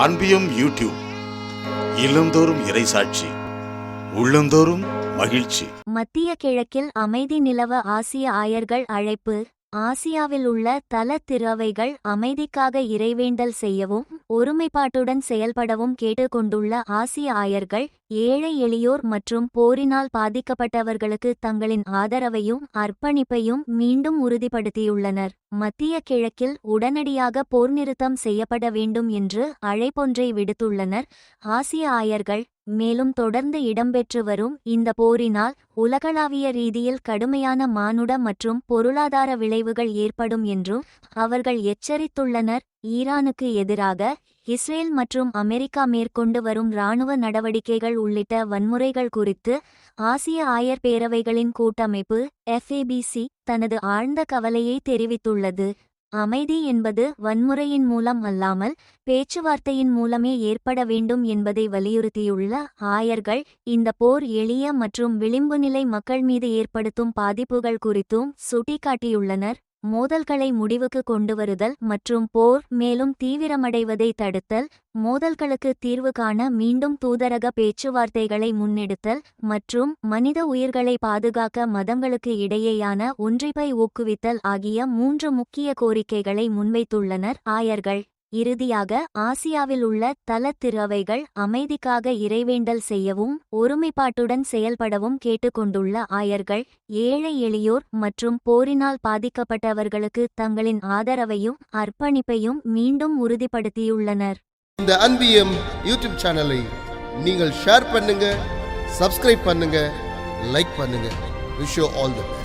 அன்பியும் YouTube இல்லந்தோறும் இறைசாட்சி உள்ளந்தோறும் மகிழ்ச்சி. மத்திய கிழக்கில் அமைதி நிலவ ஆசிய ஆயர்கள் அழைப்பு. ஆசியாவில் உள்ள தல திறவைகள் அமைதிக்காக இறைவேண்டல் செய்யவும் ஒருமைப்பாட்டுடன் செயல்படவும் கேட்டுக்கொண்டுள்ள ஆசிய ஆயர்கள் ஏழை எளியோர் மற்றும் போரினால் பாதிக்கப்பட்டவர்களுக்கு தங்களின் ஆதரவையும் அர்ப்பணிப்பையும் மீண்டும் உறுதிப்படுத்தியுள்ளனர். மத்திய கிழக்கில் உடனடியாக போர் நிறுத்தம் செய்யப்பட வேண்டும் என்று அழைப்பொன்றை விடுத்துள்ளனர் ஆசிய ஆயர்கள். மேலும் தொடர்ந்து இடம்பெற்று வரும் இந்த போரினால் உலகளாவிய ரீதியில் கடுமையான மானுட மற்றும் பொருளாதார விளைவுகள் ஏற்படும் என்றும் அவர்கள் எச்சரித்துள்ளனர். ஈரானுக்கு எதிராக இஸ்ரேல் மற்றும் அமெரிக்கா மேற்கொண்டு வரும் இராணுவ நடவடிக்கைகள் உள்ளிட்ட வன்முறைகள் குறித்து ஆசிய ஆயர் பேரவைகளின் கூட்டமைப்பு FABC தனது ஆழ்ந்த கவலையை தெரிவித்துள்ளது. அமைதி என்பது வன்முறையின் மூலம் அல்லாமல் பேச்சுவார்த்தையின் மூலமே ஏற்பட வேண்டும் என்பதை வலியுறுத்தியுள்ள ஆயர்கள் இந்த போர் எளிய மற்றும் விளிம்பு நிலை மக்கள் மீது ஏற்படுத்தும் பாதிப்புகள் குறித்தும் சுட்டிக்காட்டியுள்ளனர். மோதல்களை முடிவுக்கு கொண்டுவருதல் மற்றும் போர் மேலும் தீவிரமடைவதை தடுத்தல், மோதல்களுக்கு தீர்வு காண மீண்டும் தூதரக பேச்சுவார்த்தைகளை முன்னெடுத்தல் மற்றும் மனித உயிர்களை பாதுகாக்க மதங்களுக்கு இடையேயான ஒன்றிப்பை ஊக்குவித்தல் ஆகிய 3 முக்கிய கோரிக்கைகளை முன்வைத்துள்ளனர் ஆயர்கள். இறுதியாக ஆசியாவில் உள்ள தல திறவைகள் அமைதிக்காக இறைவேண்டல் செய்யவும் ஒருமைப்பாட்டுடன் செயல்படவும் கேட்டுக்கொண்டுள்ள ஆயர்கள் ஏழை எளியோர் மற்றும் போரினால் பாதிக்கப்பட்டவர்களுக்கு தங்களின் ஆதரவையும் அர்ப்பணிப்பையும் மீண்டும் உறுதிப்படுத்தியுள்ளனர். இந்த அன்பியம் யூடியூப் சேனலை நீங்கள் ஷேர் பண்ணுங்க, சப்ஸ்கிரைப் பண்ணுங்க, லைக் பண்ணுங்க. Wish you all the best.